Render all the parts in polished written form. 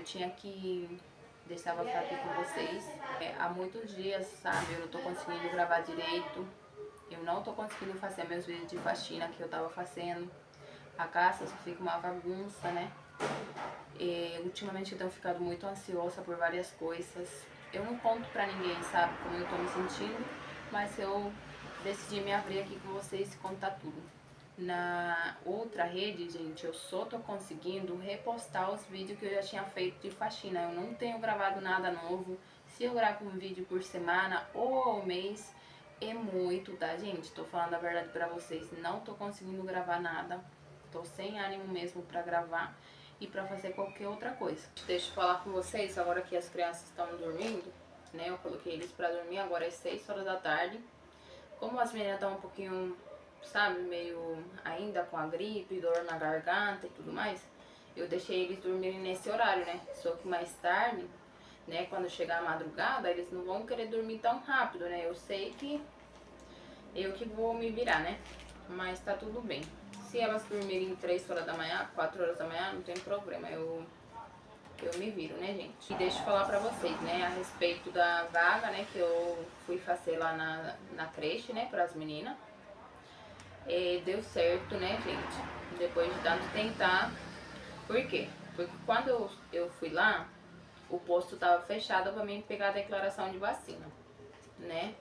tinha que desabafar aqui com vocês. Há muitos dias, sabe, eu não tô conseguindo gravar direito. Eu não tô conseguindo fazer meus vídeos de faxina que eu tava fazendo. A casa só fica uma bagunça, né? Ultimamente eu tenho ficado muito ansiosa por várias coisas. Eu não conto pra ninguém, sabe, como eu tô me sentindo, mas eu decidi me abrir aqui com vocês e contar tudo. Na outra rede, gente, eu só tô conseguindo repostar os vídeos que eu já tinha feito de faxina. Eu não tenho gravado nada novo. Se eu gravo um vídeo por semana ou ao mês, é muito, tá, gente? Tô falando a verdade pra vocês. Não tô conseguindo gravar nada. Tô sem ânimo mesmo pra gravar e pra fazer qualquer outra coisa. Deixa eu falar com vocês, agora que as crianças estão dormindo, né? Eu coloquei eles pra dormir, agora é 6 horas da tarde. Como as meninas estão um pouquinho, sabe, meio ainda com a gripe, dor na garganta e tudo mais, eu deixei eles dormirem nesse horário, né? Só que mais tarde, né, quando chegar a madrugada, eles não vão querer dormir tão rápido, né? Eu sei que eu que vou me virar, né? Mas tá tudo bem. Se elas dormirem 3 horas da manhã, 4 horas da manhã, não tem problema, eu me viro, né, gente? E deixa eu falar pra vocês, né, a respeito da vaga, né, que eu fui fazer lá na creche, né, pras meninas. Deu certo, né, gente? Depois de tanto tentar. Por quê? Porque quando eu fui lá, o posto tava fechado pra mim pegar a declaração de vacina, né?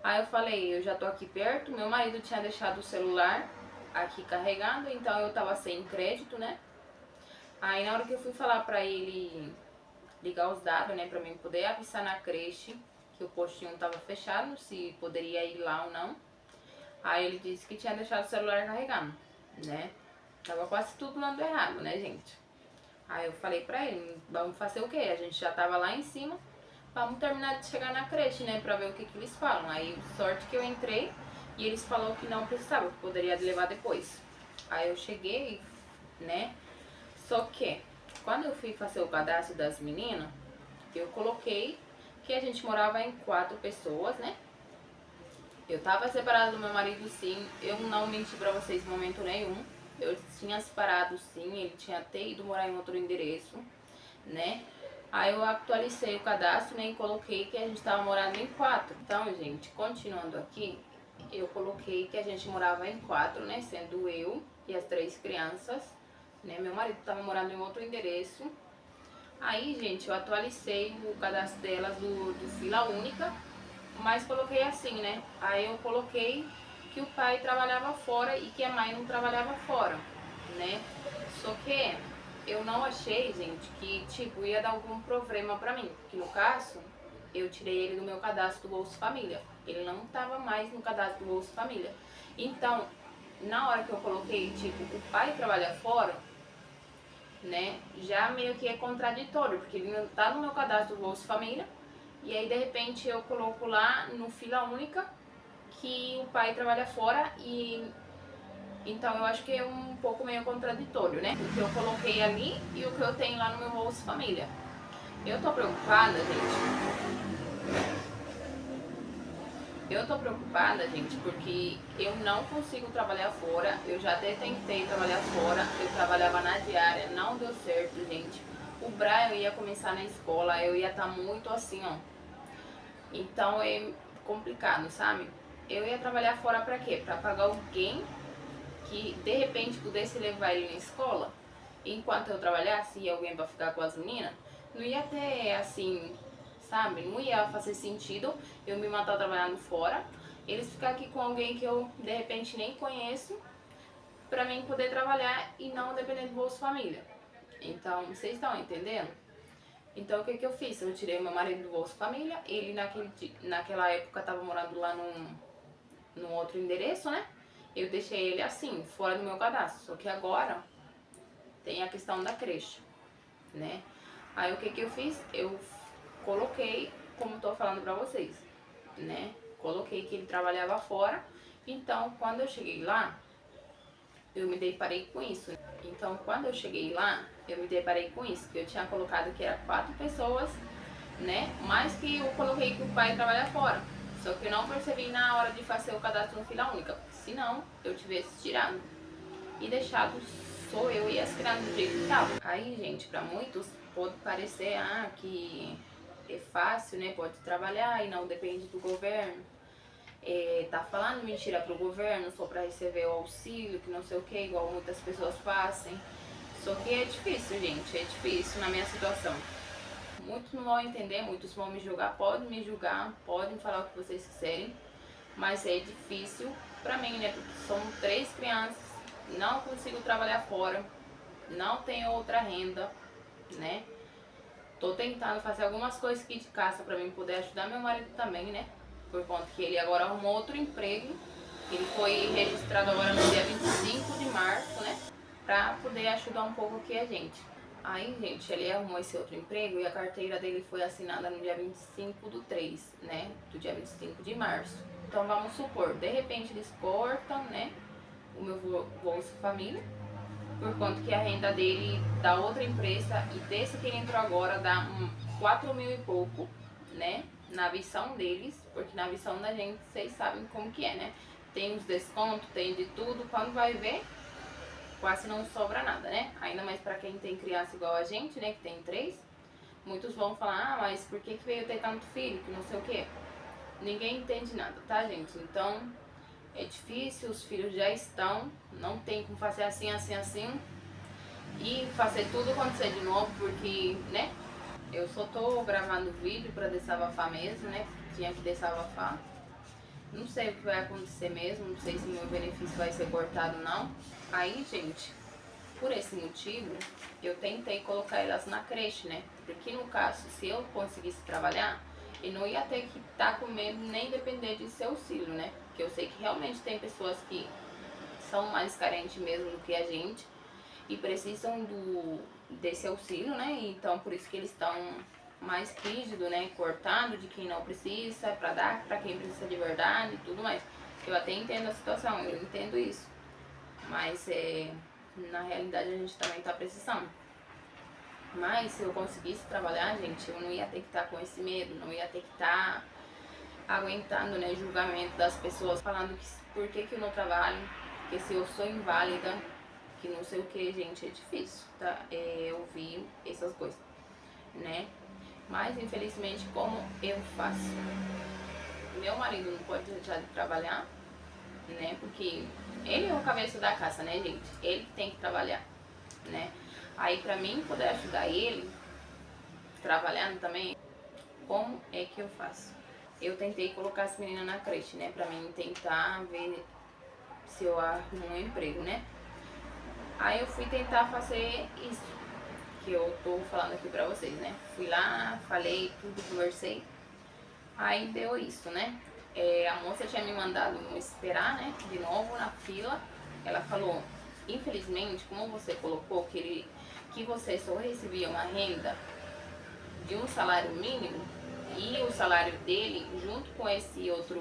Aí eu falei, eu já tô aqui perto, meu marido tinha deixado o celular aqui carregando, então eu tava sem crédito, né? Aí na hora que eu fui falar pra ele ligar os dados, né, pra mim poder avisar na creche que o postinho tava fechado, se poderia ir lá ou não. Aí ele disse que tinha deixado o celular carregando, né? Tava quase tudo dando errado, né, gente? Aí eu falei pra ele, vamos fazer o quê? A gente já tava lá em cima, vamos terminar de chegar na creche, né, pra ver o que que eles falam. Aí, sorte que eu entrei e eles falaram que não precisava, que poderia levar depois. Aí eu cheguei, né, só que quando eu fui fazer o cadastro das meninas, eu coloquei que a gente morava em 4 pessoas, né? Eu tava separada do meu marido, sim. Eu não menti pra vocês em momento nenhum. Eu tinha separado, sim. Ele tinha até ido morar em outro endereço, né? Aí eu atualizei o cadastro, né? E coloquei que a gente tava morando em 4. Então, gente, continuando aqui, eu coloquei que a gente morava em 4, né? Sendo eu e as 3 crianças, né? Meu marido tava morando em outro endereço. Aí, gente, eu atualizei o cadastro delas do Fila Única, mas coloquei assim, né? Aí eu coloquei que o pai trabalhava fora e que a mãe não trabalhava fora, né? Só que eu não achei, gente, que tipo ia dar algum problema pra mim, porque no caso eu tirei ele do meu cadastro do Bolsa Família. Ele não tava mais no cadastro do Bolsa Família. Então, na hora que eu coloquei, tipo, o pai trabalha fora, né, já meio que é contraditório, porque ele não tá no meu cadastro do Bolsa Família, e aí de repente eu coloco lá no Fila Única que o pai trabalha fora, e então eu acho que é um pouco meio contraditório, né, o que eu coloquei ali e o que eu tenho lá no meu Bolsa Família. Eu tô preocupada, gente. Eu tô preocupada, gente, porque eu não consigo trabalhar fora. Eu já até tentei trabalhar fora. Eu trabalhava na diária, não deu certo, gente. O Brian ia começar na escola, eu ia estar muito assim, ó. Então é complicado, sabe? Eu ia trabalhar fora pra quê? Pra pagar alguém que de repente pudesse levar ele na escola. Enquanto eu trabalhasse, e alguém pra ficar com as meninas, não ia ter assim, sabe? Não ia fazer sentido eu me matar trabalhando fora, eles ficar aqui com alguém que eu de repente nem conheço, pra mim poder trabalhar e não depender do Bolsa Família. Então, vocês estão entendendo? Então, o que que eu fiz? Eu tirei meu marido do Bolsa Família, ele naquela época tava morando lá num outro endereço, né? Eu deixei ele assim, fora do meu cadastro, só que agora tem a questão da creche, né? Aí o que que eu fiz? Eu coloquei, como tô falando pra vocês, né? Coloquei que ele trabalhava fora. Então, quando eu cheguei lá, eu me deparei com isso. Então, quando eu cheguei lá, eu me deparei com isso, que eu tinha colocado que era 4 pessoas, né? Mas que eu coloquei que o pai trabalha fora. Só que eu não percebi na hora de fazer o cadastro no Fila Única. Senão, eu tivesse tirado e deixado só eu e as crianças do jeito que tava. Aí, gente, pra muitos pode parecer que é fácil, né? Pode trabalhar e não depende do governo. Tá falando mentira pro governo só para receber o auxílio, que não sei o que, igual muitas pessoas fazem. Só que é difícil, gente, é difícil na minha situação. Muitos não vão entender, muitos vão me julgar, podem me julgar, podem falar o que vocês quiserem, mas é difícil pra mim, né? Porque são 3 crianças, não consigo trabalhar fora, não tenho outra renda, né? Tô tentando fazer algumas coisas aqui de casa pra mim poder ajudar meu marido também, né? Por conta que ele agora arrumou outro emprego, ele foi registrado agora no dia 25 de março, né? Pra poder ajudar um pouco aqui a gente. Aí, gente, ele arrumou esse outro emprego e a carteira dele foi assinada no dia 25/3, né? Do dia 25 de março. Então, vamos supor, de repente eles cortam, né? O meu Bolsa Família, por conta que a renda dele da outra empresa e desse que ele entrou agora dá 4 mil e pouco, né? Na visão deles, porque na visão da gente, vocês sabem como que é, né? Tem os descontos, tem de tudo, quando vai ver, quase não sobra nada, né? Ainda mais pra quem tem criança igual a gente, né? Que tem 3. Muitos vão falar, mas por que veio ter tanto filho? Que não sei o quê. Ninguém entende nada, tá, gente? Então, é difícil, os filhos já estão. Não tem como fazer assim, assim, assim. E fazer tudo acontecer de novo, porque, né? Eu só tô gravando vídeo pra desabafar mesmo, né? Tinha que desabafar. Não sei o que vai acontecer mesmo, não sei se meu benefício vai ser cortado ou não. Aí, gente, por esse motivo, eu tentei colocar elas na creche, né? Porque no caso, se eu conseguisse trabalhar, eu não ia ter que estar com medo nem depender de seu auxílio, né? Porque eu sei que realmente tem pessoas que são mais carentes mesmo do que a gente e precisam desse auxílio, né? Então, por isso que eles estão mais rígido, né? Cortado de quem não precisa, para dar para quem precisa de verdade e tudo mais. Eu até entendo a situação, eu entendo isso. Mas na realidade a gente também tá precisando. Mas se eu conseguisse trabalhar, gente, eu não ia ter que estar com esse medo, não ia ter que estar aguentando, né, julgamento das pessoas falando que por que eu não trabalho, que se eu sou inválida, que não sei o que, gente, é difícil, tá? Ouvir essas coisas, né? Mas infelizmente, como eu faço? Meu marido não pode deixar de trabalhar, né? Porque ele é o cabeça da casa, né, gente? Ele tem que trabalhar, né? Aí pra mim poder ajudar ele trabalhando também, como é que eu faço? Eu tentei colocar as meninas na creche, né? Pra mim tentar ver se eu arrumo um emprego, né? Aí eu fui tentar fazer isso que eu tô falando aqui pra vocês, né? Fui lá, falei tudo, conversei. Aí deu isso, né? A moça tinha me mandado esperar, né? De novo na fila. Ela falou, infelizmente, como você colocou que você só recebia uma renda de um salário mínimo e o salário dele, junto com esse outro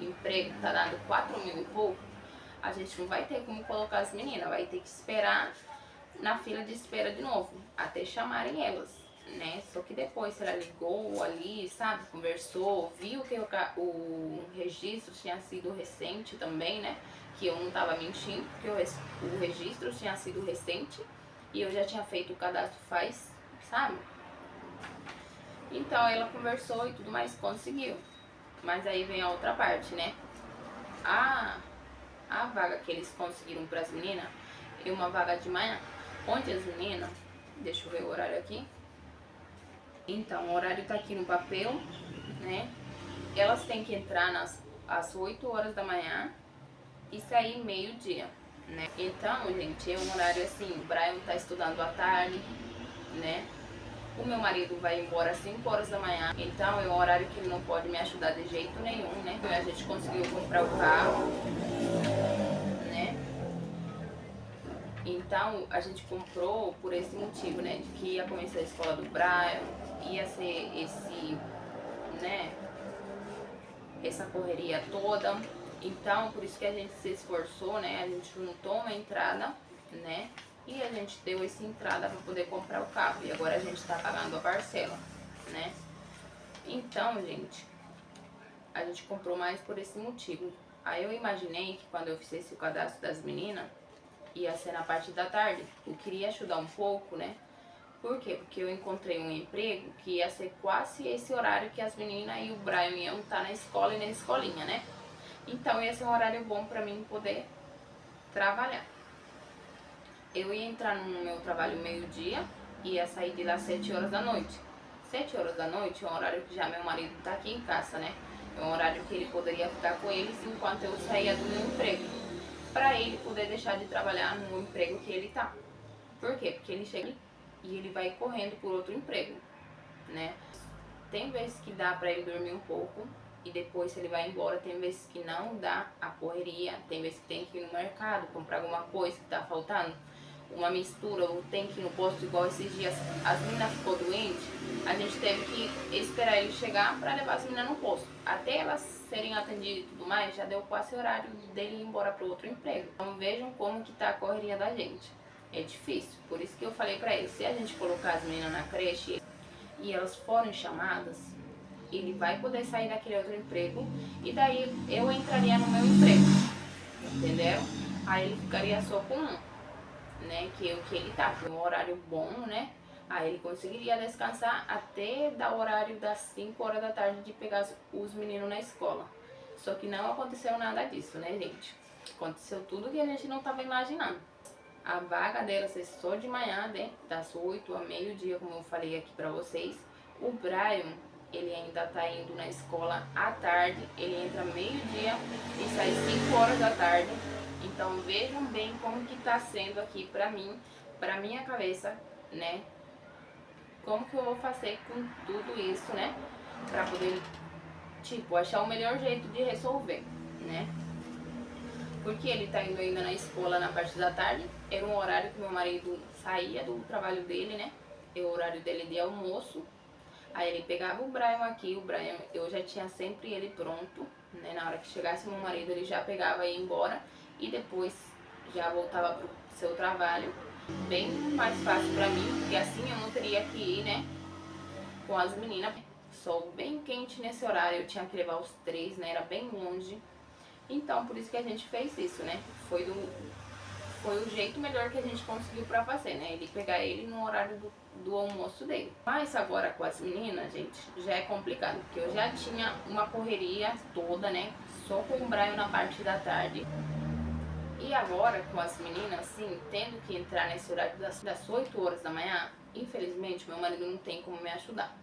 emprego, tá dando 4 mil e pouco, a gente não vai ter como colocar as meninas, vai ter que esperar na fila de espera de novo, até chamarem elas, né? Só que depois ela ligou ali, sabe, conversou, viu que o registro tinha sido recente também, né? Que eu não tava mentindo, porque o registro tinha sido recente e eu já tinha feito o cadastro faz, sabe? Então ela conversou e tudo mais, conseguiu. Mas aí vem a outra parte, né? A vaga que eles conseguiram para as meninas é uma vaga de manhã, onde as meninas, deixa eu ver o horário aqui. Então, o horário tá aqui no papel, né? Elas têm que entrar às 8 horas da manhã e sair meio-dia, né? Então, gente, é um horário assim, o Brian tá estudando à tarde, né? O meu marido vai embora às 5 horas da manhã, então é um horário que ele não pode me ajudar de jeito nenhum, né? A gente conseguiu comprar o carro, né? Então a gente comprou por esse motivo, né? De que ia começar a escola do Brian, ia ser né? Essa correria toda. Então por isso que a gente se esforçou, né? A gente juntou uma entrada, né? E a gente deu essa entrada para poder comprar o carro. E agora a gente tá pagando a parcela, né? Então, gente, a gente comprou mais por esse motivo. Aí eu imaginei que quando eu fizesse o cadastro das meninas, ia ser na parte da tarde. Eu queria ajudar um pouco, né? Por quê? Porque eu encontrei um emprego que ia ser quase esse horário que as meninas e o Brian iam estar na escola e na escolinha, né? Então ia ser um horário bom pra mim poder trabalhar. Eu ia entrar no meu trabalho meio-dia e ia sair de lá 7 horas da noite. 7 horas da noite é um horário que já meu marido tá aqui em casa, né? É um horário que ele poderia ficar com eles enquanto eu saía do meu emprego. Pra ele poder deixar de trabalhar no emprego que ele tá. Por quê? Porque ele chega e ele vai correndo por outro emprego, né? Tem vezes que dá pra ele dormir um pouco e depois ele vai embora. Tem vezes que não dá a correria. Tem vezes que tem que ir no mercado comprar alguma coisa que tá faltando, uma mistura, ou tem que ir no posto, igual esses dias as meninas ficou doente, a gente teve que esperar ele chegar pra levar as meninas no posto. Até elas serem atendidas e tudo mais, já deu quase horário dele ir embora pro outro emprego. Então vejam como que tá a correria da gente. É difícil, por isso que eu falei pra ele, se a gente colocar as meninas na creche e elas forem chamadas, ele vai poder sair daquele outro emprego e daí eu entraria no meu emprego, entendeu? Aí ele ficaria só com um, né, que é o que ele tá, um horário bom, né? Aí ele conseguiria descansar até dar o horário das 5 horas da tarde de pegar os meninos na escola. Só que não aconteceu nada disso, né, gente? Aconteceu tudo que a gente não tava imaginando. A vaga dela cessou de manhã, né, das 8 a meio-dia, como eu falei aqui pra vocês. O Brian, ele ainda tá indo na escola à tarde, ele entra meio-dia e sai 5 horas da tarde. Então vejam bem como que tá sendo aqui pra mim, pra minha cabeça, né? Como que eu vou fazer com tudo isso, né? Pra poder, tipo, achar o melhor jeito de resolver, né? Porque ele tá indo ainda na escola na parte da tarde. Era um horário que meu marido saía do trabalho dele, né? É o horário dele de almoço. Aí ele pegava o Brian aqui, o Brian eu já tinha sempre ele pronto, né? Na hora que chegasse meu marido ele já pegava e ia embora e depois já voltava pro seu trabalho. Bem mais fácil pra mim, porque assim eu não teria que ir, né? Com as meninas. Sol bem quente nesse horário, eu tinha que levar os três, né? Era bem longe. Então, por isso que a gente fez isso, né? Foi o jeito melhor que a gente conseguiu pra fazer, né? Ele pegar ele no horário do almoço dele. Mas agora com as meninas, gente, já é complicado, porque eu já tinha uma correria toda, né? Só com o Brian na parte da tarde. E agora com as meninas, assim, tendo que entrar nesse horário das 8 horas da manhã, infelizmente meu marido não tem como me ajudar,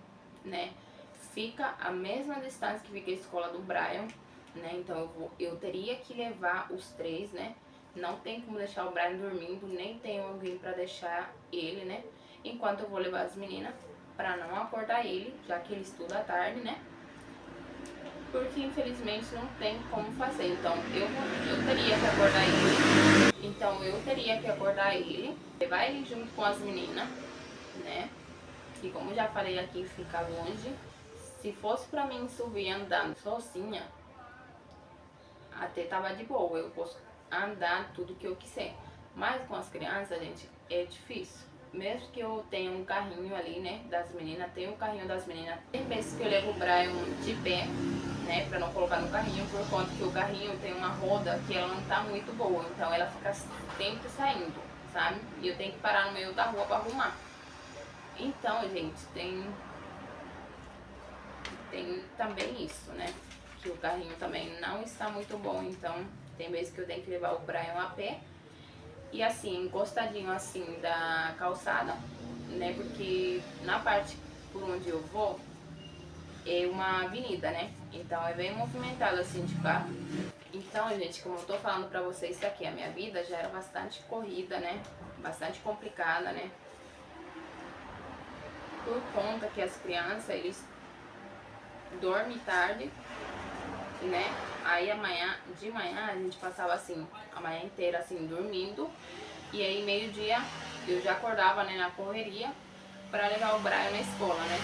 né? Fica a mesma distância que fica a escola do Brian, né? Então eu teria que levar os três, né? Não tem como deixar o Brian dormindo, nem tenho alguém pra deixar ele, né? Enquanto eu vou levar as meninas, pra não acordar ele, já que ele estuda à tarde, né? Porque infelizmente não tem como fazer. Então eu teria que acordar ele. Então eu teria que acordar ele, levar ele junto com as meninas, né? Que como já falei aqui, fica longe. Se fosse pra mim subir andando sozinha, até tava de boa, eu posso andar tudo que eu quiser. Mas com as crianças, gente, é difícil. Mesmo que eu tenha um carrinho ali, né, das meninas, tem um carrinho das meninas. Tem vezes que eu levo o Brian de pé, né, pra não colocar no carrinho, por conta que o carrinho tem uma roda que ela não tá muito boa. Então ela fica sempre saindo, sabe? E eu tenho que parar no meio da rua pra arrumar. Então, gente, tem também isso, né? Que o carrinho também não está muito bom, então tem vezes que eu tenho que levar o Brian a pé. E assim, encostadinho assim da calçada, né? Porque na parte por onde eu vou é uma avenida, né? Então é bem movimentado assim de carro. Então, gente, como eu tô falando pra vocês, isso aqui, a minha vida já era bastante corrida, né? Bastante complicada, né? Por conta que as crianças, eles dormem tarde, né? Aí de manhã a gente passava assim, a manhã inteira assim, dormindo. E aí meio-dia eu já acordava, né, na correria pra levar o Brian na escola, né?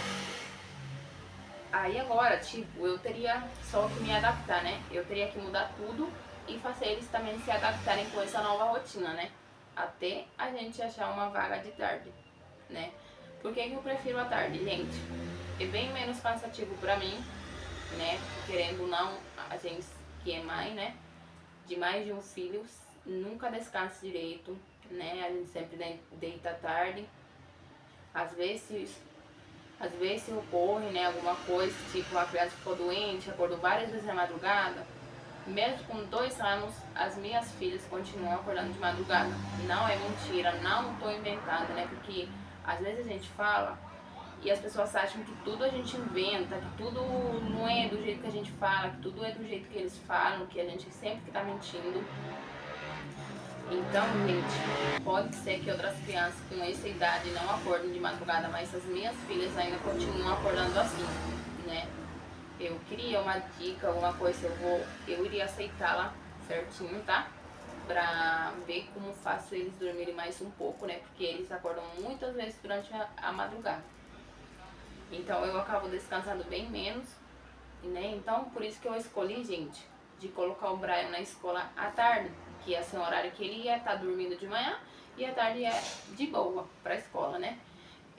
Aí agora, tipo, eu teria só que me adaptar, né? Eu teria que mudar tudo e fazer eles também se adaptarem com essa nova rotina, né? Até a gente achar uma vaga de tarde, né? Por que eu prefiro a tarde, gente? É bem menos cansativo pra mim, né? Querendo ou não, a gente que é mãe, né? De mais de um filho, nunca descansa direito, né? A gente sempre deita tarde. Às vezes ocorre, né, alguma coisa, tipo a criança ficou doente, acordou várias vezes na madrugada. Mesmo com 2 anos, as minhas filhas continuam acordando de madrugada. Não é mentira, não estou inventando, né? Porque às vezes a gente fala e as pessoas acham que tudo a gente inventa, que tudo não é do jeito que a gente fala, que tudo é do jeito que eles falam, que a gente sempre está mentindo. Então, gente, pode ser que outras crianças com essa idade não acordem de madrugada, mas as minhas filhas ainda continuam acordando assim, né? Eu queria uma dica, alguma coisa, eu iria aceitá-la certinho, tá? Pra ver como faço eles dormirem mais um pouco, né? Porque eles acordam muitas vezes durante a madrugada. Então eu acabo descansando bem menos, né? Então por isso que eu escolhi, gente, de colocar o Brian na escola à tarde, que é assim, o horário que ele ia estar dormindo de manhã e à tarde é de boa pra escola, né?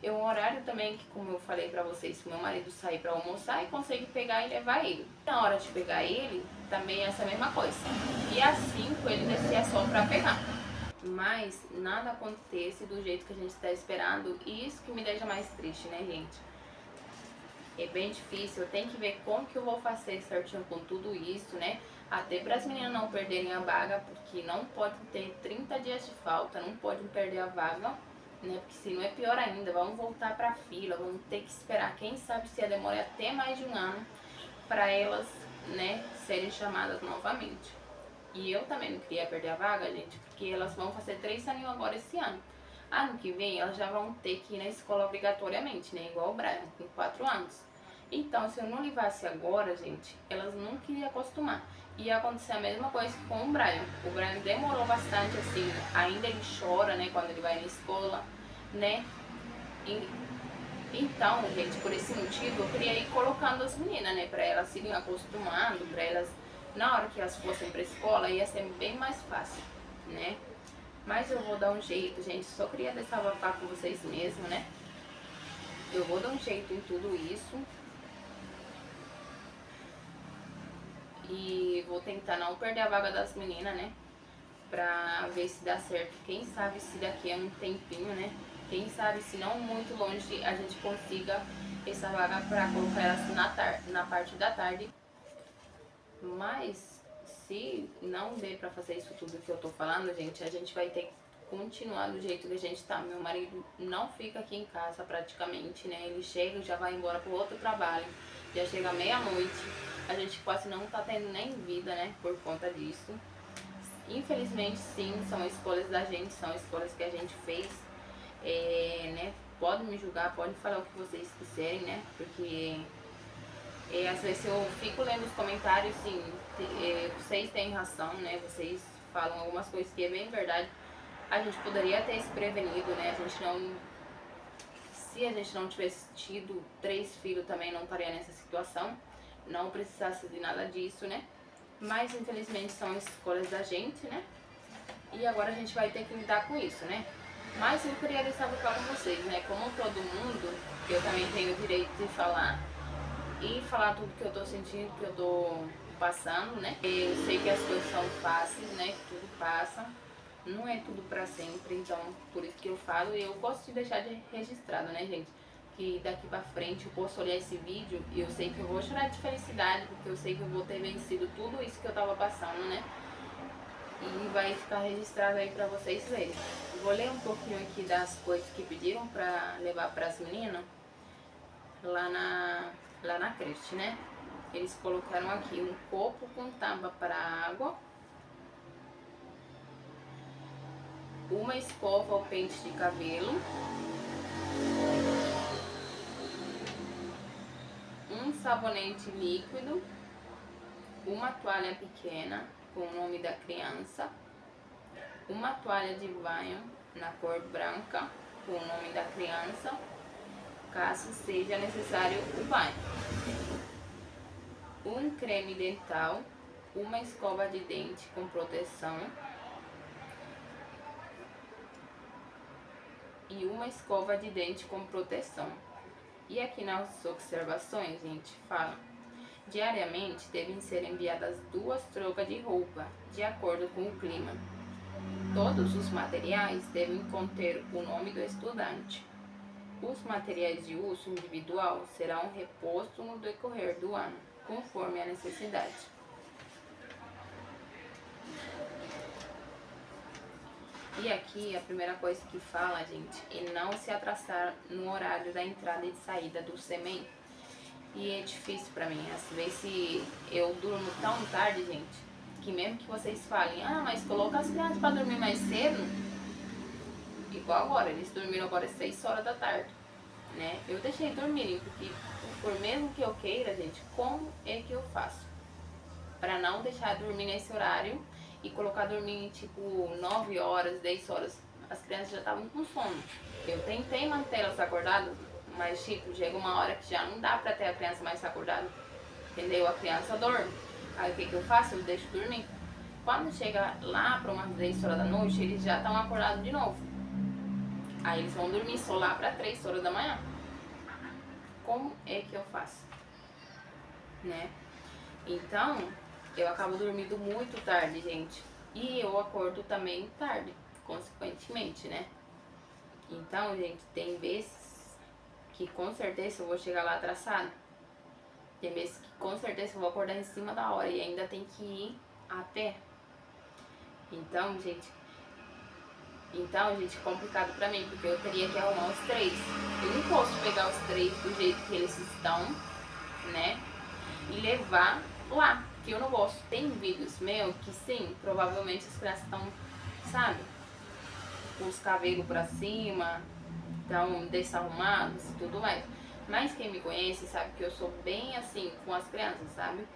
É um horário também que, como eu falei pra vocês, meu marido sair pra almoçar e consegue pegar e levar ele. Na hora de pegar ele, também é essa mesma coisa. E às 5 ele descia só pra pegar. Mas nada acontece do jeito que a gente está esperando e isso que me deixa mais triste, né, gente? É bem difícil, eu tenho que ver como que eu vou fazer certinho com tudo isso, né? Até para as meninas não perderem a vaga, porque não pode ter 30 dias de falta, não podem perder a vaga, né? Porque se não é pior ainda, vamos voltar para a fila, vamos ter que esperar, quem sabe se demora até mais de um ano para elas, né, serem chamadas novamente. E eu também não queria perder a vaga, gente, porque elas vão fazer 3 aninhos agora esse ano. Ano que vem elas já vão ter que ir na escola obrigatoriamente, né? Igual o Brian, com 4 anos. Então, se eu não levasse agora, gente, elas nunca iam acostumar. Ia acontecer a mesma coisa com o Brian. O Brian demorou bastante, assim, ainda ele chora, né, quando ele vai na escola, né? E, então, gente, por esse motivo, eu queria ir colocando as meninas, né, pra elas irem acostumando, pra elas, na hora que elas fossem pra escola, ia ser bem mais fácil, né? Mas eu vou dar um jeito, gente, só queria desabafar com vocês mesmo, né? Eu vou dar um jeito em tudo isso. E vou tentar não perder a vaga das meninas, né? Pra ver se dá certo. Quem sabe se daqui a um tempinho, né? Quem sabe se não muito longe a gente consiga essa vaga pra colocar elas na parte da tarde. Mas se não der pra fazer isso tudo que eu tô falando, gente, a gente vai ter que continuar do jeito que a gente tá. Meu marido não fica aqui em casa praticamente, né? Ele chega e já vai embora pro outro trabalho. Já chega meia-noite. A gente quase não tá tendo nem vida, né? Por conta disso. Infelizmente, sim, são escolhas da gente, são escolhas que a gente fez. Né? Pode me julgar, pode falar o que vocês quiserem, né? Porque às vezes eu fico lendo os comentários, sim, vocês têm razão, né? Vocês falam algumas coisas que é bem verdade. A gente poderia ter se prevenido, né? Se a gente não tivesse tido 3 filhos também não estaria nessa situação. Não precisasse de nada disso, né? Mas infelizmente são escolhas da gente, né? E agora a gente vai ter que lidar com isso, né? Mas eu queria deixar claro com vocês, né? Como todo mundo, eu também tenho o direito de falar e falar tudo que eu tô sentindo, que eu tô passando, né? Eu sei que as coisas são fáceis, né? Que tudo passa, não é tudo pra sempre, então por isso que eu falo e eu gosto de deixar de registrado, né, gente? Que daqui pra frente eu posso olhar esse vídeo e eu sei que eu vou chorar de felicidade, porque eu sei que eu vou ter vencido tudo isso que eu tava passando, né? E vai ficar registrado aí pra vocês verem. Vou ler um pouquinho aqui das coisas que pediram pra levar pras meninas lá na creche, né? Eles colocaram aqui um copo com tampa para água, uma escova ou pente de cabelo, um sabonete líquido, uma toalha pequena com o nome da criança, uma toalha de banho na cor branca com o nome da criança, caso seja necessário o banho, um creme dental, uma escova de dente com proteção e uma escova de dente com proteção. E aqui nas observações, gente, fala: diariamente devem ser enviadas 2 trocas de roupa, de acordo com o clima. Todos os materiais devem conter o nome do estudante. Os materiais de uso individual serão repostos no decorrer do ano, conforme a necessidade. E aqui a primeira coisa que fala, gente, é não se atrasar no horário da entrada e saída do SEMEN. E é difícil pra mim, às vezes eu durmo tão tarde, gente, que mesmo que vocês falem, mas coloca as crianças pra dormir mais cedo, igual agora, eles dormiram agora às 6 horas da tarde, né? Eu deixei dormirem, porque por mesmo que eu queira, gente, como é que eu faço pra não deixar dormir nesse horário e colocar dormir tipo 9 horas, 10 horas? As crianças já estavam com sono. Eu tentei manter elas acordadas, mas tipo, chega uma hora que já não dá pra ter a criança mais acordada, entendeu? A criança dorme. Aí o que eu faço? Eu deixo dormir. Quando chega lá para umas 10 horas da noite, eles já estão acordados de novo. Aí eles vão dormir só lá para 3 horas da manhã. Como é que eu faço? Né? Então, eu acabo dormindo muito tarde, gente. E eu acordo também tarde, consequentemente, né? Então, gente, tem vezes que com certeza eu vou chegar lá atrasado. Tem vezes que com certeza eu vou acordar em cima da hora e ainda tem que ir a pé. Então, gente, complicado pra mim, porque eu teria que arrumar os 3. Eu não posso pegar os 3 do jeito que eles estão, né, e levar lá, que eu não gosto. Tem vídeos meus que sim, provavelmente as crianças estão, sabe, com os cabelos pra cima, estão desarrumados e tudo mais. Mas quem me conhece sabe que eu sou bem assim com as crianças, sabe?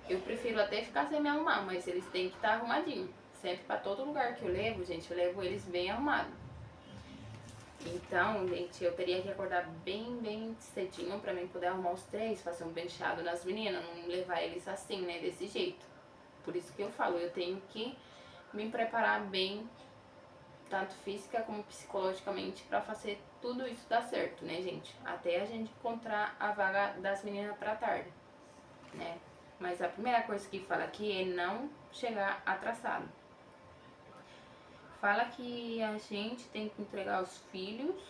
Eu prefiro até ficar sem me arrumar, mas eles têm que estar arrumadinhos. Sempre para todo lugar que eu levo, gente, eu levo eles bem arrumados. Então, gente, eu teria que acordar bem cedinho para mim poder arrumar os 3, fazer um penteado nas meninas, não levar eles assim, né, desse jeito. Por isso que eu falo, eu tenho que me preparar bem, tanto física como psicologicamente, para fazer tudo isso dar certo, né, gente? Até a gente encontrar a vaga das meninas para tarde, né? Mas a primeira coisa que fala aqui é não chegar atrasado. Fala que a gente tem que entregar os filhos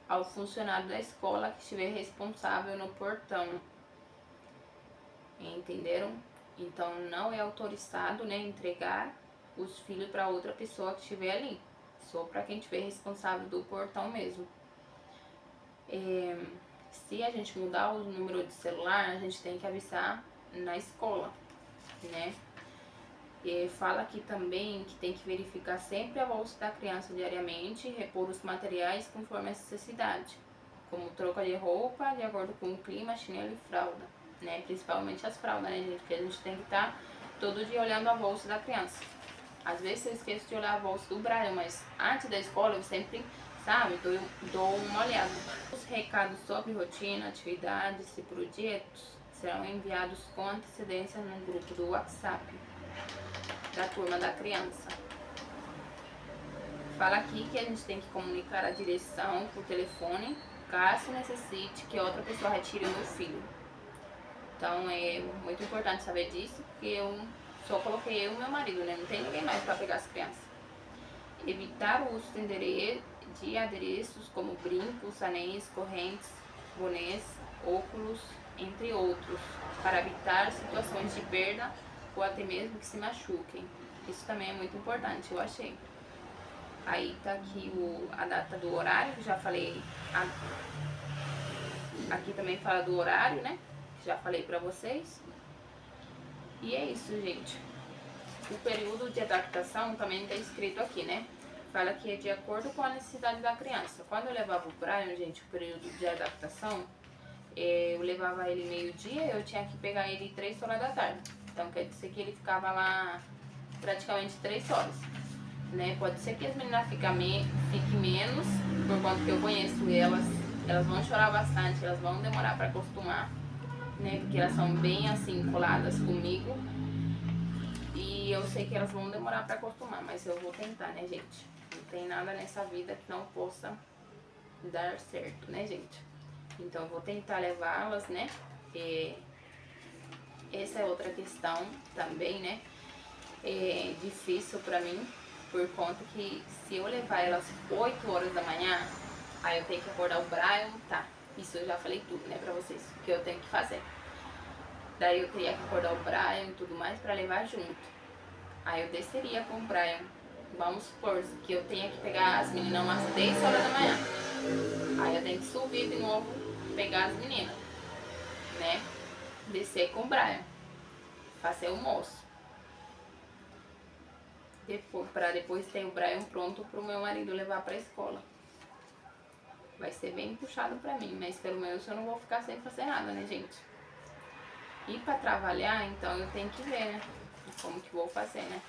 ao funcionário da escola que estiver responsável no portão. Entenderam? Então não é autorizado, né, entregar os filhos para outra pessoa que estiver ali. Só para quem estiver responsável do portão mesmo. Se a gente mudar o número de celular, a gente tem que avisar na escola, né? E fala aqui também que tem que verificar sempre a bolsa da criança diariamente e repor os materiais conforme a necessidade, como troca de roupa de acordo com o clima, chinelo e fralda, né? Principalmente as fraldas, né, gente? Porque a gente tem que estar todo dia olhando a bolsa da criança. Às vezes eu esqueço de olhar a bolsa do Brian, mas antes da escola eu sempre, sabe, dou uma olhada. Os recados sobre rotina, atividades e projetos serão enviados com antecedência no grupo do WhatsApp da turma da criança. Fala aqui que a gente tem que comunicar a direção por telefone, caso necessite que outra pessoa retire o meu filho. Então é muito importante saber disso, porque eu só coloquei eu e meu marido, né? Não tem ninguém mais para pegar as crianças. Evitar o uso de adereços como brincos, anéis, correntes, bonés, óculos, entre outros, para evitar situações de perda ou até mesmo que se machuquem. Isso também é muito importante, eu achei. Aí tá aqui a data do horário, que já falei. Aqui também fala do horário, né? Já falei pra vocês. E é isso, gente. O período de adaptação também tá escrito aqui, né? Fala que é de acordo com a necessidade da criança. Quando eu levava o Brian, gente, o período de adaptação, eu levava ele meio-dia, eu tinha que pegar ele 3 horas da tarde. Então quer dizer que ele ficava lá praticamente 3 horas, né? Pode ser que as meninas fiquem menos, por conta que eu conheço elas vão chorar bastante, elas vão demorar para acostumar, né? Porque elas são bem assim coladas comigo. E eu sei que elas vão demorar para acostumar, mas eu vou tentar, né, gente? Não tem nada nessa vida que não possa dar certo, né, gente? Então eu vou tentar levá-las, né? Essa é outra questão também, né? É difícil pra mim, por conta que se eu levar elas 8 horas da manhã, Aí eu tenho que acordar o Brian, tá. Isso eu já falei tudo, né, pra vocês, o que eu tenho que fazer. Daí eu teria que acordar o Brian e tudo mais pra levar junto. Aí eu desceria com o Brian. Vamos supor que eu tenha que pegar as meninas umas 10 horas da manhã. Aí eu tenho que subir de novo, pegar as meninas, né? Descer com o Brian, fazer o almoço. Pra depois ter o Brian pronto pro meu marido levar pra escola. Vai ser bem puxado pra mim, mas pelo menos eu não vou ficar sem fazer nada, né, gente? E pra trabalhar, então eu tenho que ver, né? Como que vou fazer, né?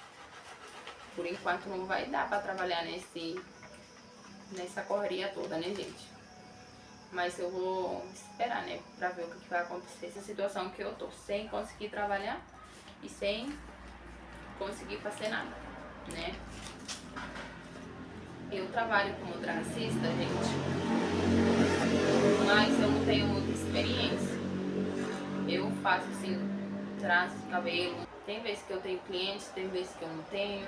Por enquanto não vai dar pra trabalhar nessa correria toda, né, gente? Mas eu vou esperar, né, pra ver o que vai acontecer. Essa situação que eu tô sem conseguir trabalhar e sem conseguir fazer nada, né? Eu trabalho como tracista, gente, mas eu não tenho muita experiência. Eu faço, assim, trança de cabelo. Tem vezes que eu tenho clientes, tem vezes que eu não tenho.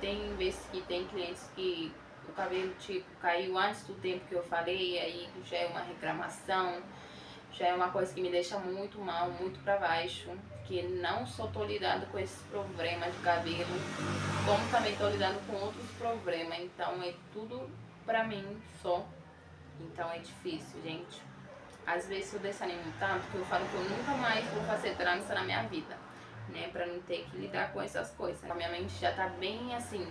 Tem vezes que tem clientes que o cabelo, tipo, caiu antes do tempo que eu falei, aí já é uma reclamação, já é uma coisa que me deixa muito mal, muito pra baixo, que não só tô lidando com esses problemas de cabelo, como também tô lidando com outros problemas, então é tudo pra mim só, então é difícil, gente. Às vezes eu desanimo tanto que eu falo que eu nunca mais vou fazer trança na minha vida, né, pra não ter que lidar com essas coisas. A minha mente já tá bem assim,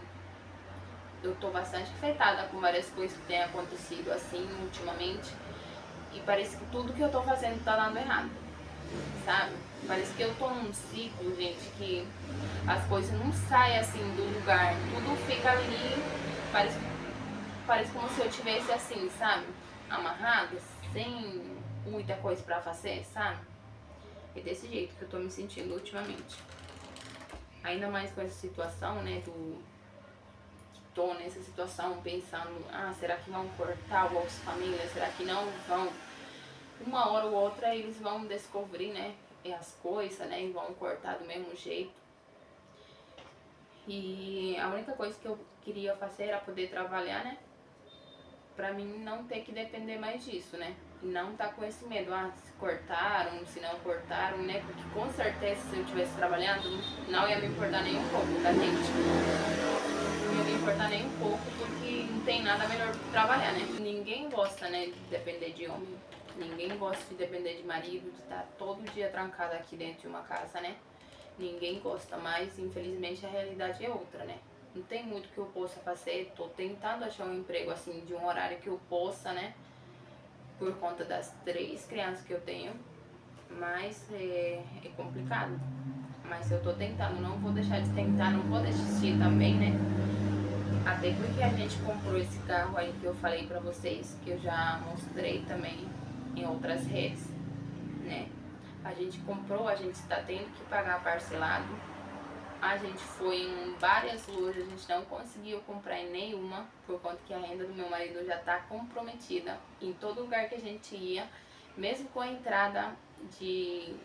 eu tô bastante afetada com várias coisas que têm acontecido assim ultimamente. E parece que tudo que eu tô fazendo tá dando errado, sabe? Parece que eu tô num ciclo, gente, que as coisas não saem assim do lugar. Tudo fica ali, parece como se eu tivesse assim, sabe? Amarrada, sem muita coisa pra fazer, sabe? É desse jeito que eu tô me sentindo ultimamente. Ainda mais com essa situação, né, tô nessa situação pensando, será que vão cortar o Bolsa Família? Será que não vão? Uma hora ou outra eles vão descobrir, né, as coisas, né, e vão cortar do mesmo jeito. E a única coisa que eu queria fazer era poder trabalhar, né, pra mim não ter que depender mais disso, né, e não tá com esse medo, se cortaram, se não cortaram, né, porque com certeza se eu estivesse trabalhando não ia me importar nem um pouco, tá, gente? Não ia me importar nem um pouco, porque não tem nada melhor do que trabalhar, né. Ninguém gosta, né, de depender de homem. Ninguém gosta de depender de marido, de estar todo dia trancado aqui dentro de uma casa, né? Ninguém gosta, mas infelizmente a realidade é outra, né? Não tem muito que eu possa fazer, tô tentando achar um emprego assim, de um horário que eu possa, né? Por conta das 3 crianças que eu tenho, mas é complicado. Mas eu tô tentando, não vou deixar de tentar, não vou desistir também, né? Até porque a gente comprou esse carro aí que eu falei pra vocês, que eu já mostrei também em outras redes, né? A gente comprou, a gente está tendo que pagar parcelado. A gente foi em várias lojas, a gente não conseguiu comprar em nenhuma, por conta que a renda do meu marido já está comprometida. Em todo lugar que a gente ia, mesmo com a entrada de,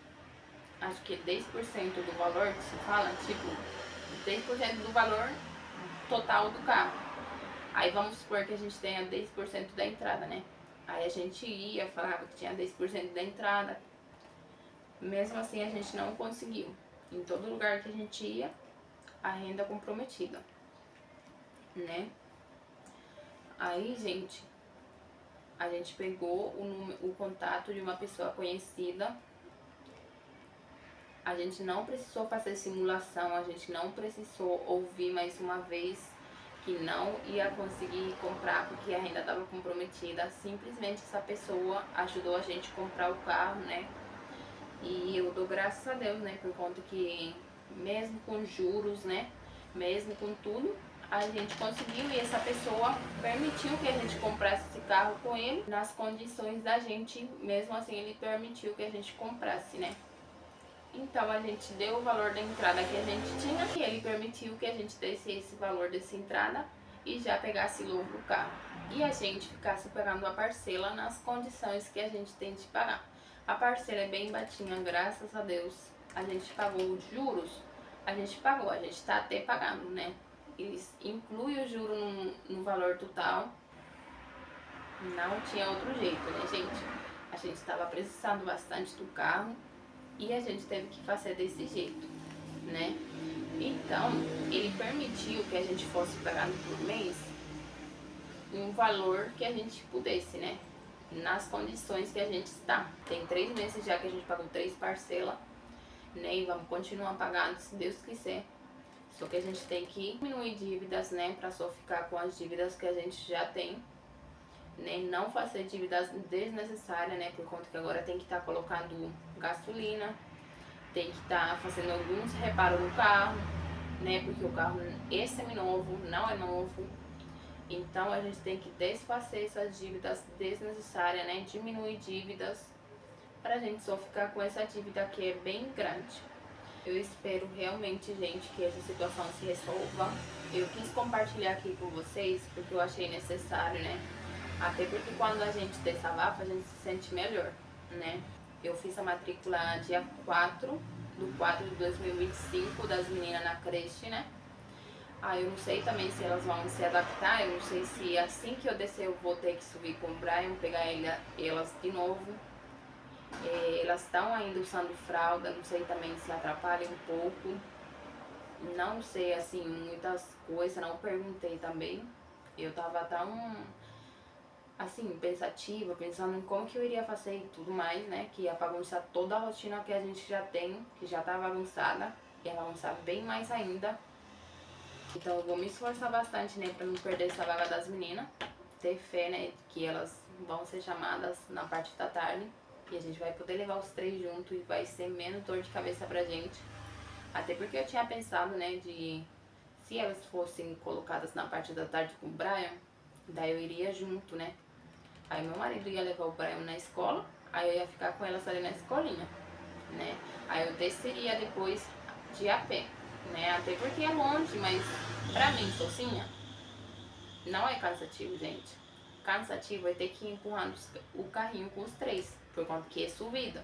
acho que 10% do valor que se fala, tipo, 10% do valor total do carro. Aí vamos supor que a gente tenha 10% da entrada, né? Aí a gente ia, falava que tinha 10% da entrada. Mesmo assim a gente não conseguiu. Em todo lugar que a gente ia, a renda comprometida, né? Aí, gente, a gente pegou o contato de uma pessoa conhecida. A gente não precisou fazer simulação, a gente não precisou ouvir mais uma vez que não ia conseguir comprar porque a renda estava comprometida. Simplesmente essa pessoa ajudou a gente a comprar o carro, né? E eu dou graças a Deus, né? Por conta que mesmo com juros, né? Mesmo com tudo, a gente conseguiu e essa pessoa permitiu que a gente comprasse esse carro com ele nas condições da gente, mesmo assim ele permitiu que a gente comprasse, né? Então a gente deu o valor da entrada que a gente tinha e ele permitiu que a gente desse esse valor dessa entrada e já pegasse logo o carro. E a gente ficasse pagando a parcela nas condições que a gente tem de pagar. A parcela é bem baixinha, graças a Deus. A gente pagou os juros, a gente pagou, a gente tá até pagando, né? eles incluem o juro no valor total. Não tinha outro jeito, né, gente? A gente estava precisando bastante do carro e a gente teve que fazer desse jeito, né? Então, ele permitiu que a gente fosse pagando por mês um valor que a gente pudesse, né? Nas condições que a gente está. Tem 3 meses já que a gente pagou 3 parcelas, né? E vamos continuar pagando se Deus quiser. Só que a gente tem que diminuir dívidas, né? Pra só ficar com as dívidas que a gente já tem, né? Não fazer dívidas desnecessárias, né? Por conta que agora tem que estar colocando gasolina, tem que estar fazendo alguns reparos no carro, né? Porque o carro é seminovo, não é novo. Então a gente tem que desfazer essas dívidas desnecessárias, né? Diminuir dívidas pra gente só ficar com essa dívida que é bem grande. Eu espero realmente, gente, que essa situação se resolva. Eu quis compartilhar aqui com vocês porque eu achei necessário, né? Até porque quando a gente desabafa, a gente se sente melhor, né? Eu fiz a matrícula dia 4/4/2025 das meninas na creche, né? Eu não sei também se elas vão se adaptar, eu não sei se assim que eu descer eu vou ter que subir com o Brian, pegar elas de novo. Elas estão ainda usando fralda, não sei também se atrapalha um pouco. Não sei, assim, muitas coisas, não perguntei também. Eu tava tão, assim, pensativa, pensando em como que eu iria fazer e tudo mais, né? Que ia bagunçar toda a rotina que a gente já tem, que já tá bagunçada. Ia bagunçar bem mais ainda. Então eu vou me esforçar bastante, né, pra não perder essa vaga das meninas. Ter fé, né, que elas vão ser chamadas na parte da tarde. E a gente vai poder levar os 3 juntos e vai ser menos dor de cabeça pra gente. Até porque eu tinha pensado, né, de se elas fossem colocadas na parte da tarde com o Brian, daí eu iria junto, né. Aí meu marido ia levar o Brian na escola, aí eu ia ficar com elas ali na escolinha, né. Aí eu desceria depois de a pé, né, até porque é longe, mas pra mim, sozinha, não é cansativo, gente. Cansativo é ter que ir empurrando o carrinho com os 3, por conta que é subida,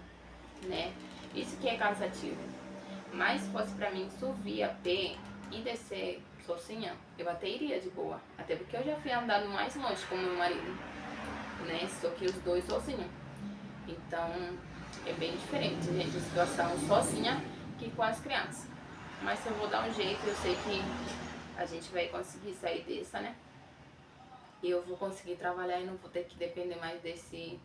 né? Isso que é cansativo. Mas se fosse pra mim subir a pé e descer sozinha, eu até iria de boa. Até porque eu já fui andando mais longe com meu marido, né? Só que os dois sozinhos. Então, é bem diferente, gente, a situação sozinha que com as crianças. Mas eu vou dar um jeito, eu sei que a gente vai conseguir sair dessa, né? E eu vou conseguir trabalhar e não vou ter que depender mais desse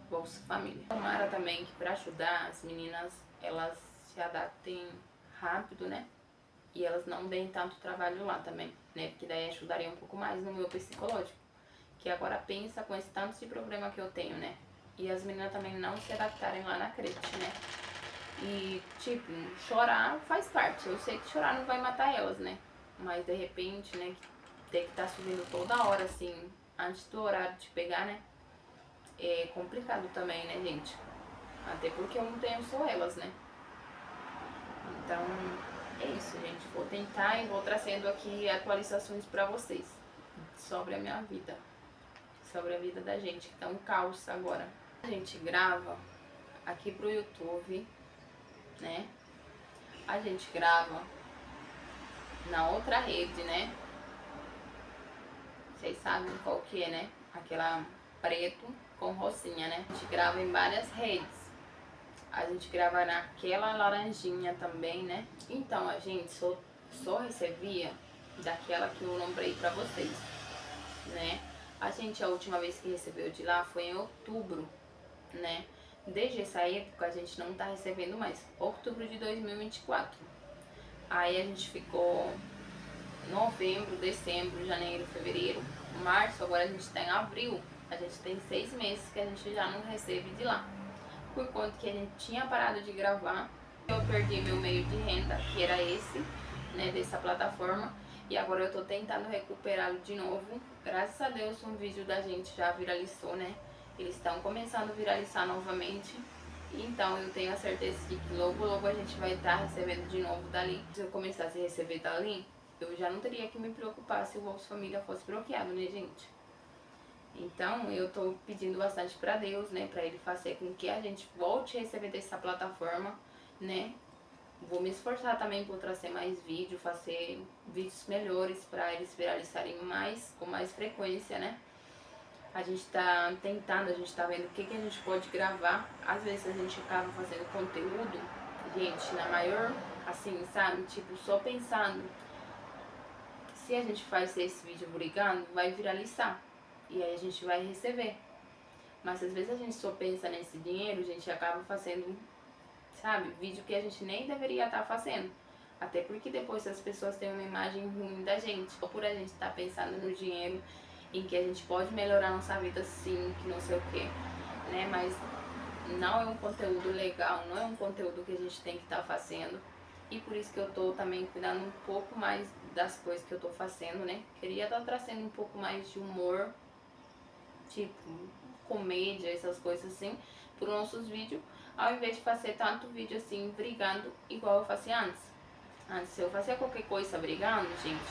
Bolsa Família. Tomara também que para ajudar as meninas, elas se adaptem rápido, né? E elas não deem tanto trabalho lá também, né? Porque daí ajudaria um pouco mais no meu psicológico. Que agora pensa com esse tanto de problema que eu tenho, né? E as meninas também não se adaptarem lá na creche, né? E, tipo, chorar faz parte. Eu sei que chorar não vai matar elas, né? Mas de repente, né, ter que estar subindo toda hora, assim, antes do horário de pegar, né? É complicado também, né, gente? Até porque eu não tenho só elas, né? Então, é isso, gente. Vou tentar e vou trazendo aqui atualizações pra vocês sobre a minha vida. Sobre a vida da gente, que tá um caos agora. A gente grava aqui pro YouTube, né? A gente grava na outra rede, né? Vocês sabem qual que é, né? Aquela preto com rosinha, né? A gente grava em várias redes. A gente grava naquela laranjinha também, né? Então a gente só recebia daquela que eu nombrei pra vocês, né? A gente, a última vez que recebeu de lá foi em outubro, né? Desde essa época a gente não tá recebendo mais. Outubro de 2024. Aí a gente ficou novembro, dezembro, janeiro, fevereiro, março, agora a gente está em abril. A gente tem 6 meses que a gente já não recebe de lá. Por conta que a gente tinha parado de gravar, eu perdi meu meio de renda, que era esse, né, dessa plataforma. E agora eu tô tentando recuperá-lo de novo. Graças a Deus um vídeo da gente já viralizou, né? Eles estão começando a viralizar novamente. Então eu tenho a certeza de que logo logo a gente vai estar recebendo de novo dali. Se eu começasse a receber dali, eu já não teria que me preocupar se o Bolsa Família fosse bloqueado, né, gente? Então eu tô pedindo bastante pra Deus, né, pra Ele fazer com que a gente volte a receber dessa plataforma, né? Vou me esforçar também por trazer mais vídeo, fazer vídeos melhores para eles viralizarem mais, com mais frequência, né? A gente tá tentando, a gente tá vendo o que a gente pode gravar. Às vezes a gente acaba fazendo conteúdo, gente, na maior, assim, sabe? Tipo, só pensando, se a gente faz esse vídeo brigando, vai viralizar. E aí a gente vai receber. Mas às vezes a gente só pensa nesse dinheiro, a gente acaba fazendo, sabe, vídeo que a gente nem deveria estar fazendo. Até porque depois as pessoas têm uma imagem ruim da gente. Ou por a gente estar pensando no dinheiro, em que a gente pode melhorar nossa vida sim, que não sei o que, né? Mas não é um conteúdo legal, não é um conteúdo que a gente tem que estar fazendo. E por isso que eu tô também cuidando um pouco mais das coisas que eu tô fazendo, né? Queria estar trazendo um pouco mais de humor, tipo comédia, essas coisas assim, para os nossos vídeos, ao invés de fazer tanto vídeo assim, brigando, igual eu fazia antes. Antes eu fazia qualquer coisa brigando, gente,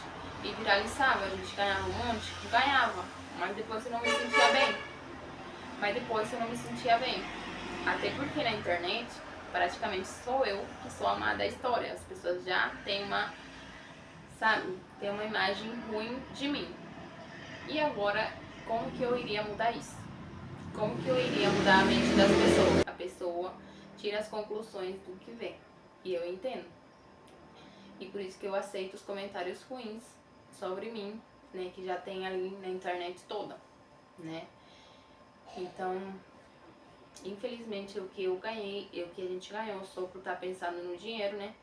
e viralizava, a gente ganhava um monte, ganhava, mas depois eu não me sentia bem. Até porque na internet, praticamente sou eu que sou a má da história. As pessoas já têm uma, sabe, tem uma imagem ruim de mim. E agora, como que eu iria mudar isso? Como que eu iria mudar a mente das pessoas? A pessoa tira as conclusões do que vê. E eu entendo. E por isso que eu aceito os comentários ruins sobre mim, né? Que já tem ali na internet toda, né? Então, infelizmente, o que eu ganhei, o que a gente ganhou, só por estar pensando no dinheiro, né?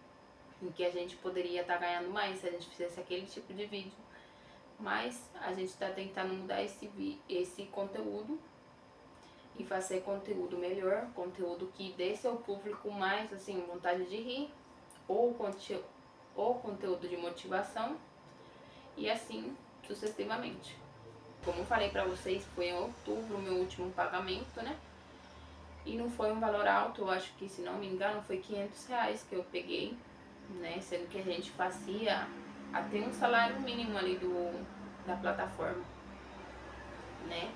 Em que a gente poderia estar ganhando mais se a gente fizesse aquele tipo de vídeo. Mas a gente está tentando mudar esse conteúdo e fazer conteúdo melhor, conteúdo que dê seu público mais, assim, vontade de rir, ou conteúdo de motivação, e assim sucessivamente. Como eu falei pra vocês, foi em outubro o meu último pagamento, né? E não foi um valor alto, eu acho que, se não me engano, foi R$ 500 que eu peguei, né? Sendo que a gente fazia até um salário mínimo ali da plataforma, né?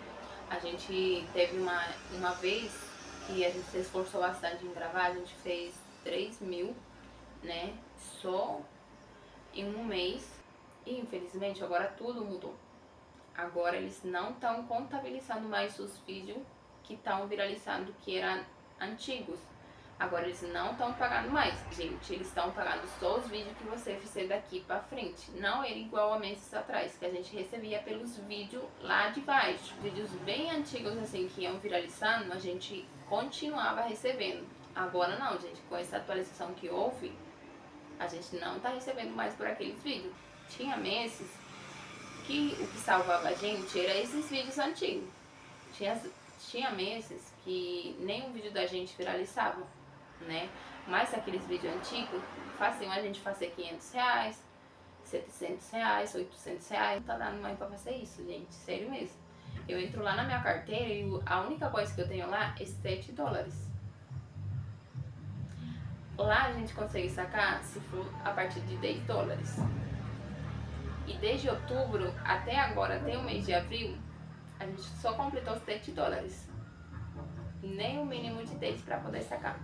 A gente teve uma vez que a gente se esforçou bastante em gravar, a gente fez 3.000, né? Só em um mês. E infelizmente agora tudo mudou. Agora eles não estão contabilizando mais os vídeos que estão viralizando, que eram antigos. Agora eles não estão pagando mais, gente. Eles estão pagando só os vídeos que você fizer daqui pra frente. Não era igual a meses atrás, que a gente recebia pelos vídeos lá de baixo. Vídeos bem antigos, assim, que iam viralizando, a gente continuava recebendo. Agora não, gente. Com essa atualização que houve, a gente não tá recebendo mais por aqueles vídeos. Tinha meses que o que salvava a gente era esses vídeos antigos. Tinha meses que nenhum vídeo da gente viralizava, né? Mas aqueles vídeos antigos faziam a gente fazer R$ 500, R$ 700, R$ 800. Não tá dando mais pra fazer isso, gente. Sério mesmo. Eu entro lá na minha carteira e a única coisa que eu tenho lá é $7. Lá a gente consegue sacar se for a partir de $10. E desde outubro até agora, até o mês de abril, a gente só completou os $7. Nem o mínimo de 10 para poder sacar.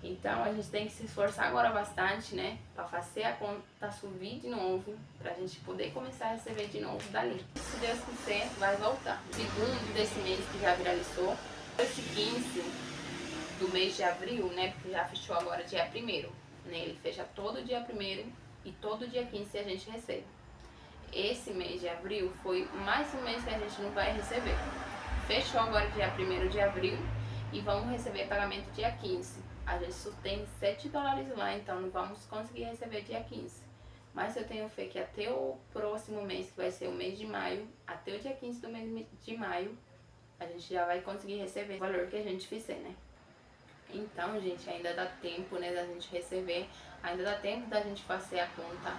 Então a gente tem que se esforçar agora bastante, né? Pra fazer a conta subir de novo, pra gente poder começar a receber de novo dali. Se Deus quiser, vai voltar. Segundo desse mês que já viralizou, esse 15 do mês de abril, né? Porque já fechou agora dia 1º, né? Ele fecha todo dia 1º e todo dia 15 a gente recebe. Esse mês de abril foi mais um mês que a gente não vai receber. Fechou agora dia 1º de abril e vamos receber pagamento dia 15. A gente só tem $7 lá, então não vamos conseguir receber dia 15. Mas eu tenho fé que até o próximo mês, que vai ser o mês de maio, até o dia 15 do mês de maio, a gente já vai conseguir receber o valor que a gente fizer, né? Então, gente, ainda dá tempo, né, da gente receber, ainda dá tempo da gente fazer a conta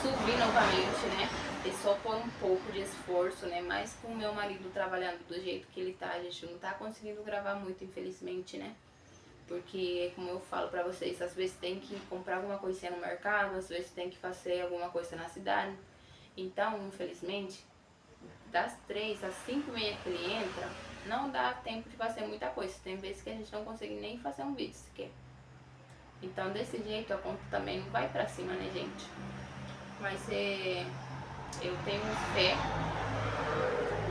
subir novamente, né? É só por um pouco de esforço, né? Mas com o meu marido trabalhando do jeito que ele tá, a gente não tá conseguindo gravar muito, infelizmente, né? Porque, como eu falo pra vocês, às vezes tem que comprar alguma coisinha no mercado, às vezes tem que fazer alguma coisa na cidade. Então, infelizmente, das 3 às 5h30 que ele entra, não dá tempo de fazer muita coisa. Tem vezes que a gente não consegue nem fazer um vídeo sequer. Então desse jeito a conta também não vai pra cima, né, gente? Vai ser... Eu tenho fé,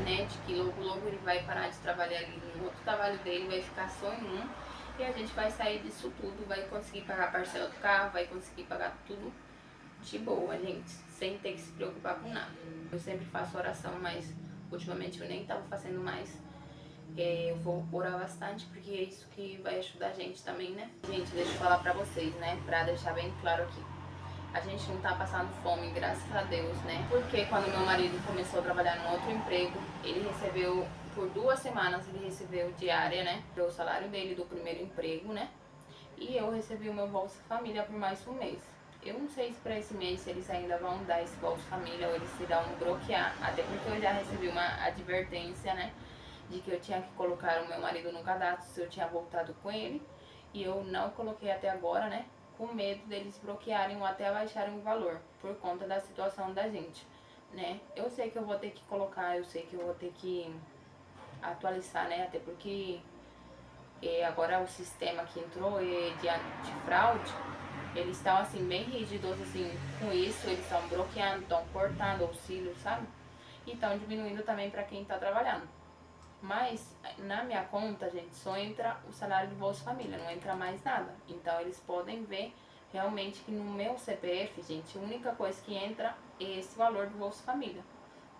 né, de que logo logo ele vai parar de trabalhar ali no outro trabalho dele, vai ficar só em um. E a gente vai sair disso tudo, vai conseguir pagar a parcela do carro, vai conseguir pagar tudo de boa, gente, sem ter que se preocupar com nada. Eu sempre faço oração, mas ultimamente eu nem tava fazendo mais. Eu vou orar bastante, porque é isso que vai ajudar a gente também, né? Gente, deixa eu falar pra vocês, né, pra deixar bem claro aqui. A gente não tá passando fome, graças a Deus, né? Porque quando meu marido começou a trabalhar num outro emprego, ele recebeu, por 2 semanas, ele recebeu diária, né? O salário dele do primeiro emprego, né? E eu recebi o meu Bolsa Família por mais um mês. Eu não sei se para esse mês eles ainda vão dar esse Bolsa Família ou eles irão bloquear, até porque eu já recebi uma advertência, né? De que eu tinha que colocar o meu marido no cadastro se eu tinha voltado com ele. E eu não coloquei até agora, né? Com medo deles bloquearem ou até baixarem o valor, por conta da situação da gente, né? Eu sei que eu vou ter que colocar, eu sei que eu vou ter que atualizar, né? Até porque agora o sistema que entrou de antifraude, eles estão assim bem rígidos assim com isso, eles estão bloqueando, estão cortando auxílio, sabe? E estão diminuindo também para quem está trabalhando. Mas na minha conta, gente, só entra o salário do Bolsa Família, não entra mais nada. Então eles podem ver realmente que no meu CPF, gente, a única coisa que entra é esse valor do Bolsa Família.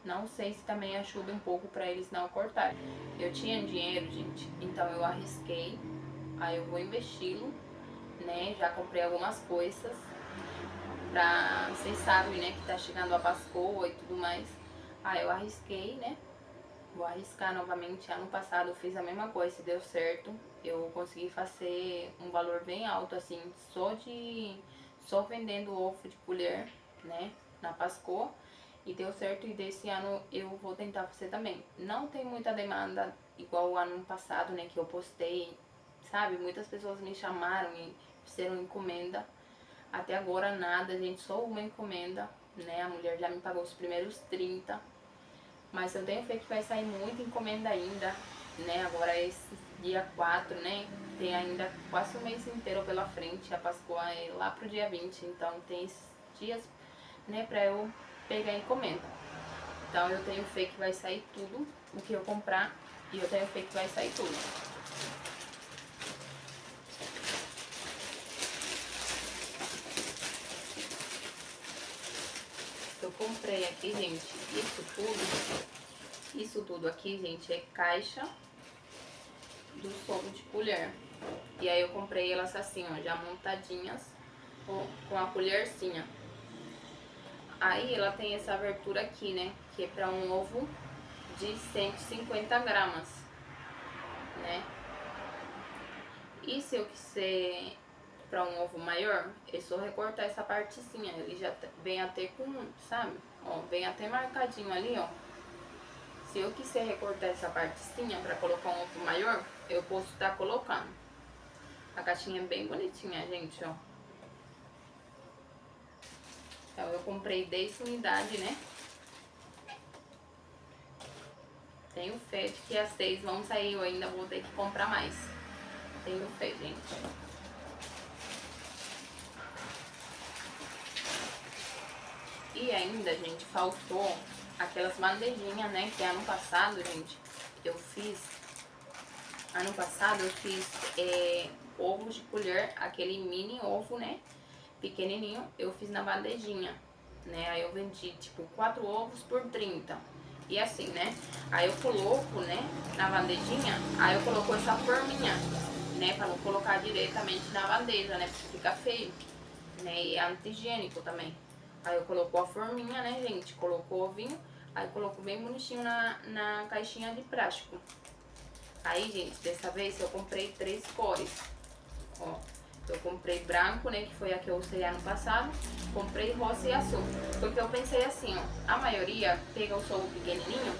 Não sei se também ajuda um pouco para eles não cortarem. Eu tinha dinheiro, gente, então eu arrisquei, aí eu vou investi-lo, né? Já comprei algumas coisas pra... Vocês sabem, né, que tá chegando a Páscoa e tudo mais. Aí eu arrisquei, né? Vou arriscar novamente. Ano passado eu fiz a mesma coisa, se deu certo. Eu consegui fazer um valor bem alto, assim, só vendendo ovo de colher, né, na Páscoa. E deu certo, e desse ano eu vou tentar fazer também. Não tem muita demanda igual o ano passado, né, que eu postei, sabe? Muitas pessoas me chamaram e fizeram encomenda. Até agora nada, gente, só uma encomenda, né? A mulher já me pagou os primeiros 30. Mas eu tenho fé que vai sair muita encomenda ainda, né? Agora esse dia 4, né? Tem ainda quase um mês inteiro pela frente. A Páscoa é lá pro dia 20, então tem esses dias, né, pra eu pegar encomenda. Então eu tenho fé que vai sair tudo o que eu comprar, e eu tenho fé que vai sair tudo. Eu comprei aqui, gente, isso tudo aqui, gente, é caixa do sopo de colher. E aí eu comprei elas assim, ó, já montadinhas, com a colherzinha. Aí ela tem essa abertura aqui, né, que é pra um ovo de 150 gramas, né. E se eu quiser pra um ovo maior, é só recortar essa partezinha, ele já vem até com, sabe, ó, vem até marcadinho ali, ó. Se eu quiser recortar essa partezinha pra colocar um ovo maior, eu posso estar colocando. A caixinha é bem bonitinha, gente, ó. Então eu comprei 10 unidades, né? Tenho fé de que as 6 vão sair, eu ainda vou ter que comprar mais. Tenho fé, gente. E ainda, gente, faltou aquelas bandejinhas, né? Que ano passado, gente, eu fiz... Ano passado eu fiz ovos de colher, aquele mini ovo, né? Pequenininho, eu fiz na bandejinha, né? Aí eu vendi, tipo, 4 ovos por 30. E assim, né? Aí eu coloco, né, na bandejinha, aí eu coloco essa forminha, né? Pra não colocar diretamente na bandeja, né? Porque fica feio, né? E é anti-higiênico também. Aí eu coloco a forminha, né, gente? Colocou o ovinho, aí coloco bem bonitinho na caixinha de plástico. Aí, gente, dessa vez eu comprei 3 cores, ó. Eu comprei branco, né, que foi a que eu usei ano passado. Comprei rosa e azul, porque eu pensei assim, ó, a maioria pega o ovo pequenininho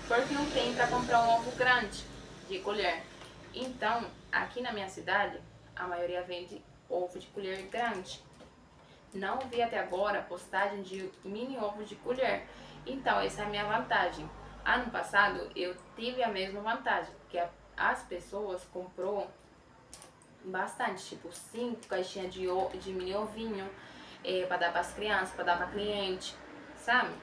porque não tem pra comprar um ovo grande de colher. Então, aqui na minha cidade, a maioria vende ovo de colher grande. Não vi até agora postagem de mini ovo de colher. Então, essa é a minha vantagem. Ano passado, eu tive a mesma vantagem, porque as pessoas comprou bastante, tipo 5 caixinhas de mini ovinho, pra dar pras crianças, pra dar pra cliente, sabe?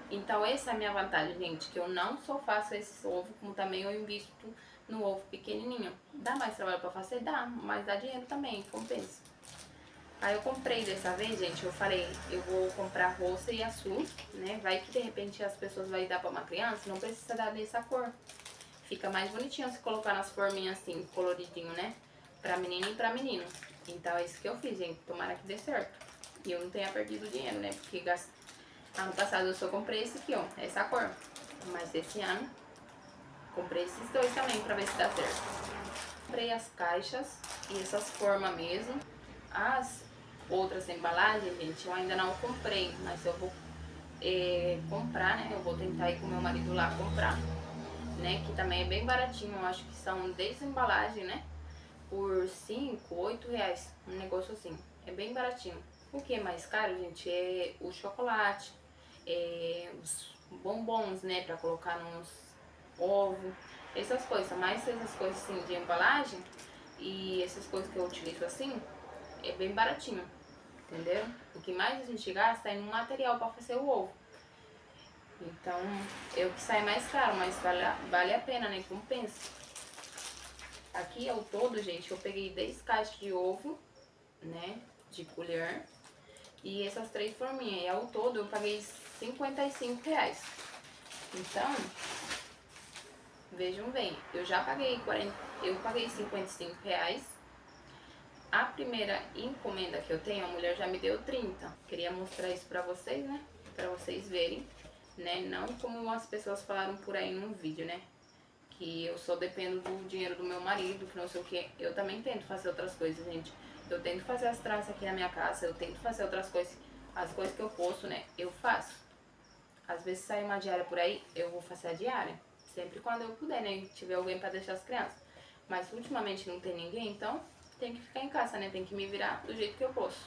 Então essa é a minha vantagem, gente, que eu não só faço esses ovos, como também eu invisto no ovo pequenininho. Dá mais trabalho pra fazer? Dá, mas dá dinheiro também, compensa. Aí eu comprei dessa vez, gente, eu falei, eu vou comprar roça e azul, né? Vai que de repente as pessoas vão dar pra uma criança, não precisa dar dessa cor. Fica mais bonitinho se colocar nas forminhas assim, coloridinho, né? Pra menina e pra menino. Então é isso que eu fiz, gente. Tomara que dê certo. E eu não tenha perdido dinheiro, né? Porque ano passado eu só comprei esse aqui, ó, essa cor. Mas esse ano, comprei esses dois também pra ver se dá certo. Comprei as caixas e essas formas mesmo. As outras embalagens, gente, eu ainda não comprei, mas eu vou comprar, né? Eu vou tentar ir com meu marido lá comprar, né? Que também é bem baratinho, eu acho que são 10 embalagens, né? Por 5, 8 reais, um negócio assim, é bem baratinho. O que é mais caro, gente, é o chocolate, os bombons, né? Pra colocar nos ovos, essas coisas, mais essas coisas assim de embalagem e essas coisas que eu utilizo assim, é bem baratinho, entendeu? O que mais a gente gasta é no material para fazer o ovo. Então, é o que sai mais caro, mas vale a pena, né? Compensa. Aqui ao todo, gente, eu peguei 10 caixas de ovo, né? De colher. E essas 3 forminhas. E ao todo eu paguei R$ 55. Então, vejam bem, eu já paguei eu paguei R$ 55. A primeira encomenda que eu tenho, a mulher já me deu 30. Queria mostrar isso pra vocês, né? Pra vocês verem, né? Não como as pessoas falaram por aí num vídeo, né? Que eu só dependo do dinheiro do meu marido, que não sei o que. Eu também tento fazer outras coisas, gente. Eu tento fazer as traças aqui na minha casa, eu tento fazer outras coisas. As coisas que eu posso, né? Eu faço. Às vezes sai uma diária por aí, eu vou fazer a diária. Sempre quando eu puder, né? E tiver alguém pra deixar as crianças. Mas ultimamente não tem ninguém, então tem que ficar em casa, né? Tem que me virar do jeito que eu posso.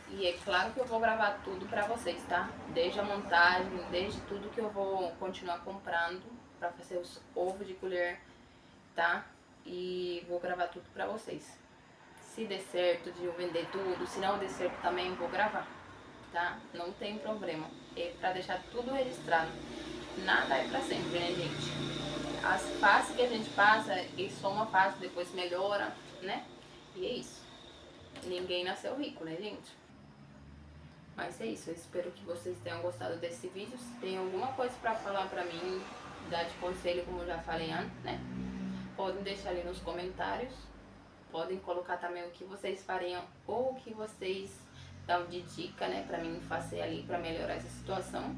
E é claro que eu vou gravar tudo pra vocês, tá? Desde a montagem, desde tudo que eu vou continuar comprando pra fazer os ovos de colher, tá? E vou gravar tudo pra vocês. Se der certo de eu vender tudo, se não der certo também vou gravar, tá? Não tem problema. É pra deixar tudo registrado. Nada é pra sempre, né, gente? As fases que a gente passa, é só uma fase, depois melhora, né? E é isso. Ninguém nasceu rico, né, gente? Mas é isso, eu espero que vocês tenham gostado desse vídeo. Se tem alguma coisa pra falar pra mim, dar de conselho, como eu já falei antes, né? Podem deixar ali nos comentários. Podem colocar também o que vocês fariam ou o que vocês dão de dica, né, pra mim fazer ali pra melhorar essa situação.